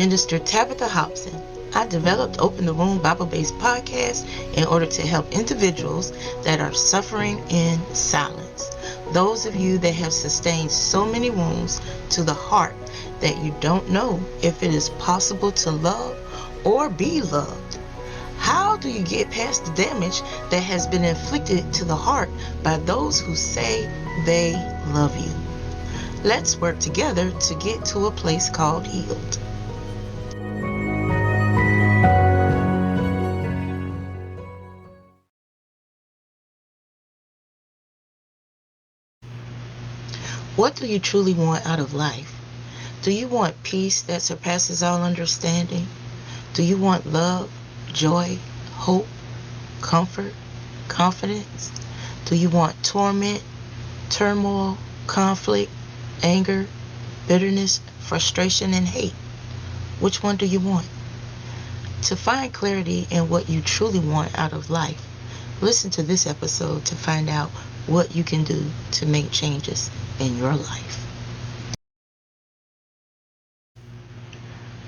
Minister Tabitha Hobson. I developed Open the Room Bible-based podcast in order to help individuals that are suffering in silence. Those of you that have sustained so many wounds to the heart that you don't know if it is possible to love or be loved. How do you get past the damage that has been inflicted to the heart by those who say they love you? Let's work together to get to a place called healed. What do you truly want out of life? Do you want peace that surpasses all understanding? Do you want love, joy, hope, comfort, confidence? Do you want torment, turmoil, conflict, anger, bitterness, frustration, and hate? Which one do you want? To find clarity in what you truly want out of life, listen to this episode to find out what you can do to make changes in your life.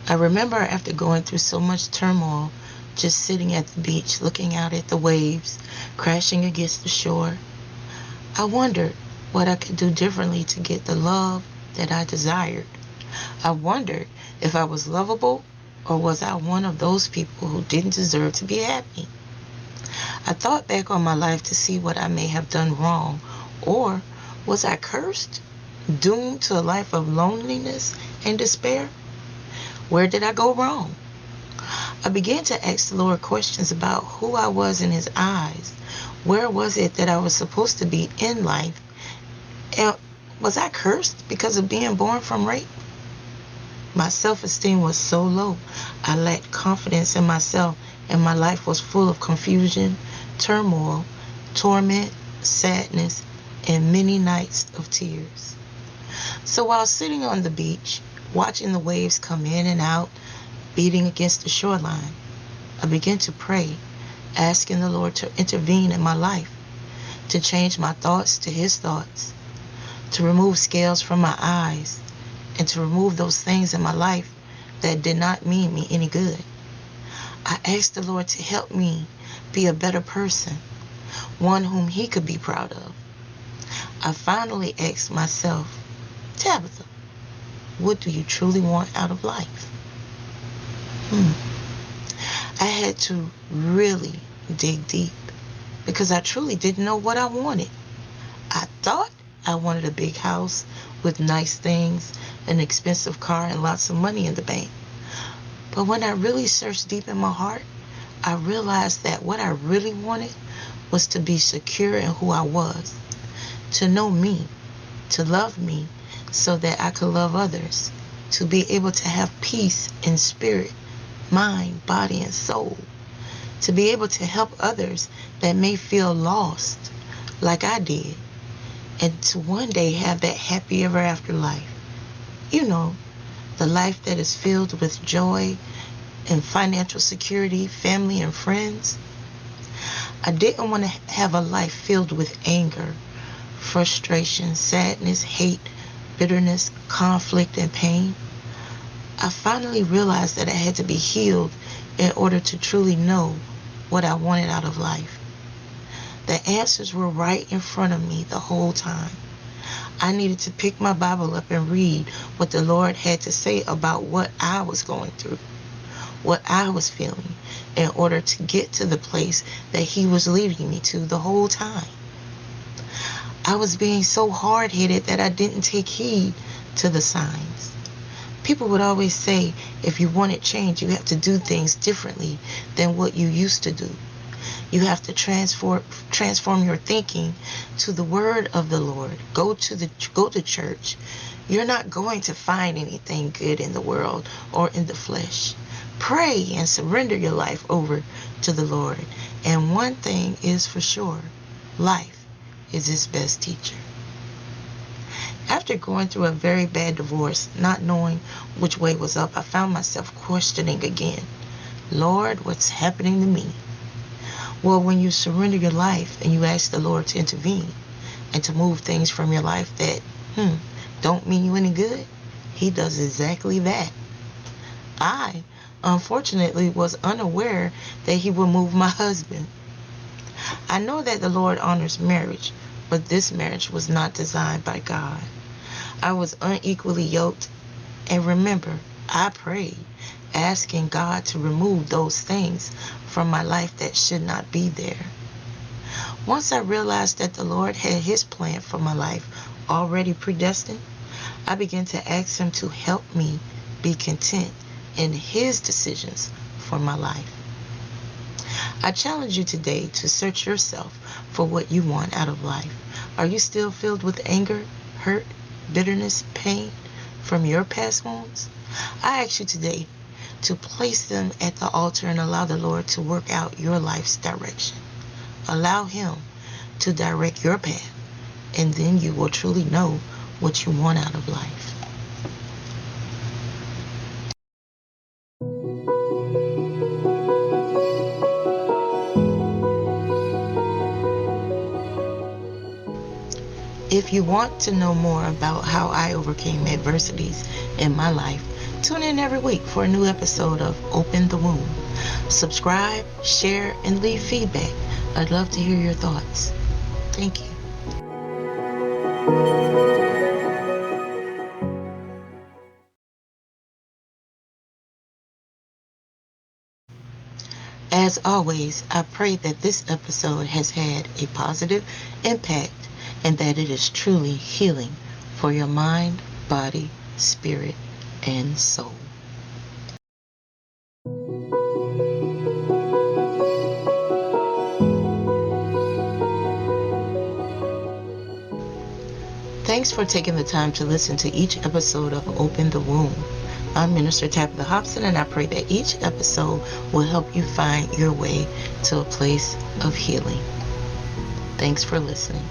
I remember after going through so much turmoil, just sitting at the beach, looking out at the waves crashing against the shore, I wondered what I could do differently to get the love that I desired. I wondered if I was lovable, or was I one of those people who didn't deserve to be happy? I thought back on my life to see what I may have done wrong, or was I cursed, doomed to a life of loneliness and despair? Where did I go wrong? I began to ask the Lord questions about who I was in His eyes. Where was it that I was supposed to be in life? And was I cursed because of being born from rape? My self-esteem was so low. I lacked confidence in myself, and my life was full of confusion, turmoil, torment, sadness, and many nights of tears. So while sitting on the beach, watching the waves come in and out, beating against the shoreline, I began to pray, asking the Lord to intervene in my life, to change my thoughts to His thoughts, to remove scales from my eyes, and to remove those things in my life that did not mean me any good. I asked the Lord to help me be a better person, one whom He could be proud of. I finally asked myself, Tabitha, what do you truly want out of life? I had to really dig deep because I truly didn't know what I wanted. I thought I wanted a big house with nice things, an expensive car, and lots of money in the bank. But when I really searched deep in my heart, I realized that what I really wanted was to be secure in who I was, to know me, to love me so that I could love others, to be able to have peace in spirit, mind, body, and soul, to be able to help others that may feel lost like I did, and to one day have that happy ever after life. You know, the life that is filled with joy and financial security, family and friends. I didn't want to have a life filled with anger, frustration, sadness, hate, bitterness, conflict, and pain. I finally realized that I had to be healed in order to truly know what I wanted out of life. The answers were right in front of me the whole time. I needed to pick my Bible up and read what the Lord had to say about what I was going through, what I was feeling, in order to get to the place that He was leading me to the whole time. I was being so hard-headed that I didn't take heed to the signs. People would always say, if you wanted change, you have to do things differently than what you used to do. You have to transform your thinking to the word of the Lord. Go to church. You're not going to find anything good in the world or in the flesh. Pray and surrender your life over to the Lord. And one thing is for sure, life is His best teacher. After going through a very bad divorce, not knowing which way was up, I found myself questioning again, Lord, what's happening to me? Well, when you surrender your life and you ask the Lord to intervene and to move things from your life that don't mean you any good, He does exactly that. I, unfortunately, was unaware that he would move my husband. I know that the Lord honors marriage, but this marriage was not designed by God. I was unequally yoked, and remember, I prayed, asking God to remove those things from my life that should not be there. Once I realized that the Lord had his plan for my life already predestined, I began to ask him to help me be content in his decisions for my life. I challenge you today to search yourself for what you want out of life. Are you still filled with anger, hurt, bitterness, pain from your past wounds? I ask you today to place them at the altar and allow the Lord to work out your life's direction. Allow him to direct your path, and then you will truly know what you want out of life. If you want to know more about how I overcame adversities in my life, tune in every week for a new episode of Open the Womb. Subscribe, share, and leave feedback. I'd love to hear your thoughts. Thank you. As always, I pray that this episode has had a positive impact and that it is truly healing for your mind, body, spirit, and soul. Thanks for taking the time to listen to each episode of Open the Womb. I'm Minister Tabitha Hobson, and I pray that each episode will help you find your way to a place of healing. Thanks for listening.